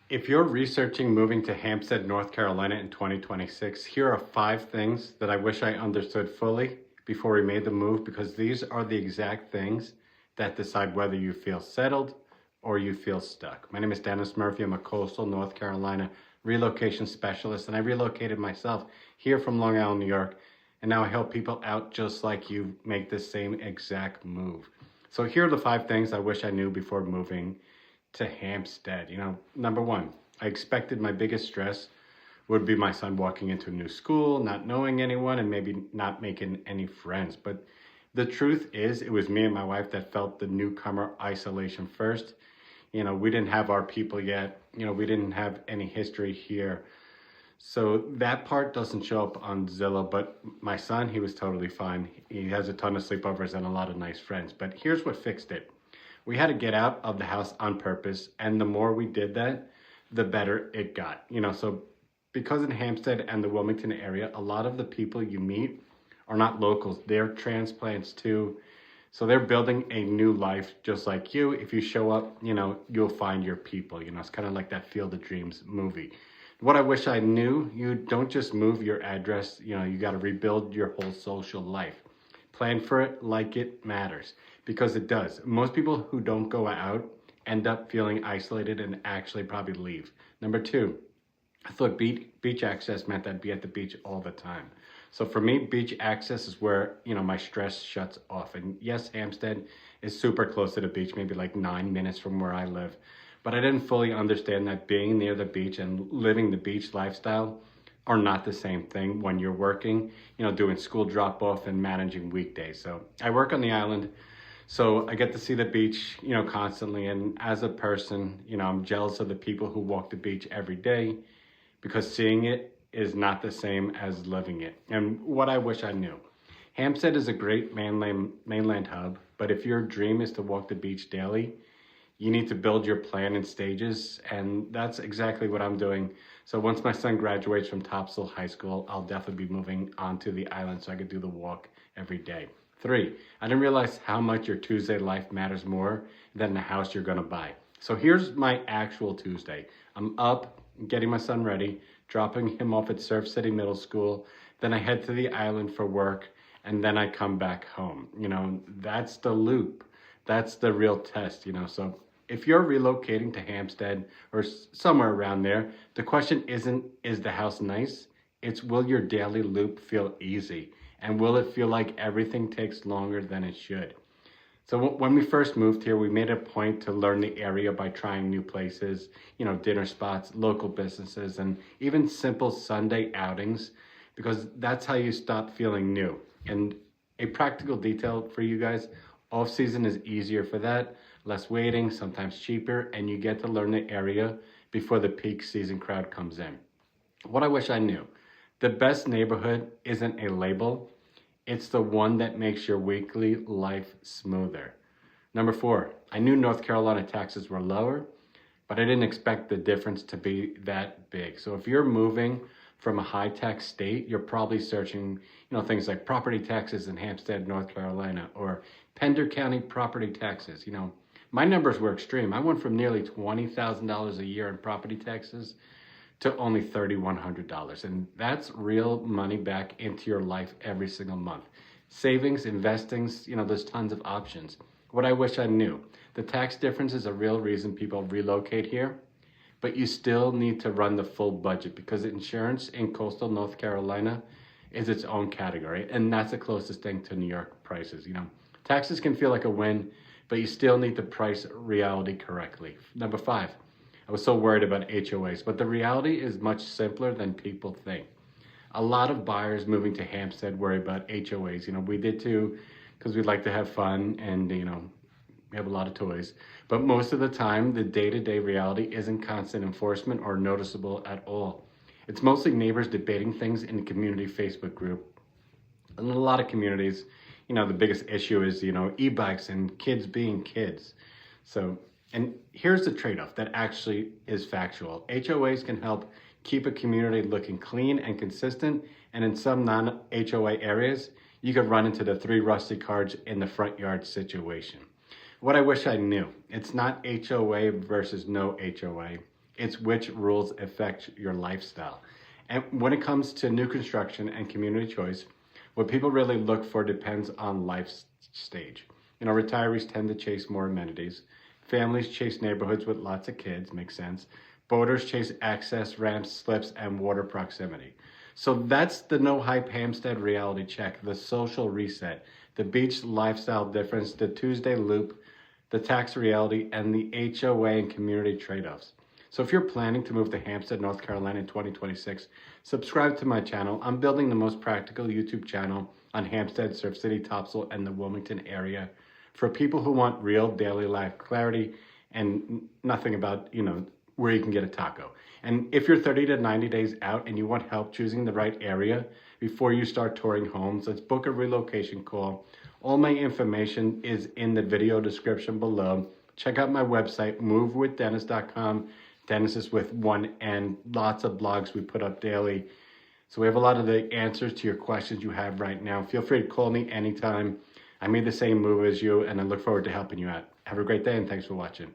If you're researching moving to Hampstead, North Carolina in 2026, here are 5 things that I wish I understood fully before we made the move, because these are the exact things that decide whether you feel settled or you feel stuck. My name is Dennis Murphy. I'm a coastal North Carolina relocation specialist, and I relocated myself here from Long Island, New York, and now I help people out just like you make the same exact move. So here are the 5 things I wish I knew before moving to Hampstead. Number one, I expected my biggest stress would be my son walking into a new school, not knowing anyone, and maybe not making any friends. But the truth is, it was me and my wife that felt the newcomer isolation first. We didn't have our people yet. We didn't have any history here. So that part doesn't show up on Zillow, but my son, he was totally fine. He has a ton of sleepovers and a lot of nice friends. But here's what fixed it. We had to get out of the house on purpose, and the more we did that, the better it got. So because in Hampstead and the Wilmington area, a lot of the people you meet are not locals. They're transplants too. So they're building a new life just like you. If you show up, you'll find your people. It's kind of like that Field of Dreams movie. What I wish I knew, you don't just move your address, you got to rebuild your whole social life. Plan for it like it matters, because it does. Most people who don't go out end up feeling isolated and actually probably leave. Number 2, I thought beach access meant I'd be at the beach all the time. So for me, beach access is where, my stress shuts off. And yes, Hampstead is super close to the beach, maybe like 9 minutes from where I live. But I didn't fully understand that being near the beach and living the beach lifestyle are not the same thing when you're working, doing school drop off and managing weekdays. So I work on the island, so I get to see the beach, constantly. And as a person, I'm jealous of the people who walk the beach every day, because seeing it is not the same as living it. And what I wish I knew, Hampstead is a great mainland hub, but if your dream is to walk the beach daily, you need to build your plan in stages, and that's exactly what I'm doing. So once my son graduates from Topsail High School, I'll definitely be moving onto the island so I could do the walk every day. 3, I didn't realize how much your Tuesday life matters more than the house you're gonna buy. So here's my actual Tuesday. I'm up, getting my son ready, dropping him off at Surf City Middle School, then I head to the island for work, and then I come back home. That's the loop. That's the real test, so if you're relocating to Hampstead or somewhere around there, the question isn't, is the house nice? It's, will your daily loop feel easy? And will it feel like everything takes longer than it should? So when we first moved here, we made a point to learn the area by trying new places, dinner spots, local businesses, and even simple Sunday outings, because that's how you stop feeling new. And a practical detail for you guys, off season is easier for that. Less waiting, sometimes cheaper, and you get to learn the area before the peak season crowd comes in. What I wish I knew, the best neighborhood isn't a label, it's the one that makes your weekly life smoother. Number 4, I knew North Carolina taxes were lower, but I didn't expect the difference to be that big. So if you're moving from a high tax state, you're probably searching, things like property taxes in Hampstead, North Carolina, or Pender County property taxes. My numbers were extreme. I went from nearly $20,000 a year in property taxes to only $3,100. And that's real money back into your life every single month. Savings, investings, there's tons of options. What I wish I knew, the tax difference is a real reason people relocate here, but you still need to run the full budget, because insurance in coastal North Carolina is its own category. And that's the closest thing to New York prices. Taxes can feel like a win, but you still need to price reality correctly. Number 5, I was so worried about HOAs, but the reality is much simpler than people think. A lot of buyers moving to Hampstead worry about HOAs. We did too, because we'd like to have fun and, we have a lot of toys. But most of the time, the day-to-day reality isn't constant enforcement or noticeable at all. It's mostly neighbors debating things in the community Facebook group. And in a lot of communities, the biggest issue is, e-bikes and kids being kids. So, and here's the trade-off that actually is factual. HOAs can help keep a community looking clean and consistent. And in some non-HOA areas, you could run into the 3 rusty cards in the front yard situation. What I wish I knew, it's not HOA versus no HOA. It's which rules affect your lifestyle. And when it comes to new construction and community choice, what people really look for depends on life stage. Retirees tend to chase more amenities. Families chase neighborhoods with lots of kids, makes sense. Boaters chase access, ramps, slips, and water proximity. So that's the no hype Hampstead reality check, the social reset, the beach lifestyle difference, the Tuesday loop, the tax reality, and the HOA and community trade-offs. So if you're planning to move to Hampstead, North Carolina in 2026, subscribe to my channel. I'm building the most practical YouTube channel on Hampstead, Surf City, Topsail, and the Wilmington area for people who want real daily life clarity and nothing about, where you can get a taco. And if you're 30 to 90 days out and you want help choosing the right area before you start touring homes, let's book a relocation call. All my information is in the video description below. Check out my website, movewithdenis.com. Denis is with one N. Lots of blogs we put up daily. So we have a lot of the answers to your questions you have right now. Feel free to call me anytime. I made the same move as you, and I look forward to helping you out. Have a great day, and thanks for watching.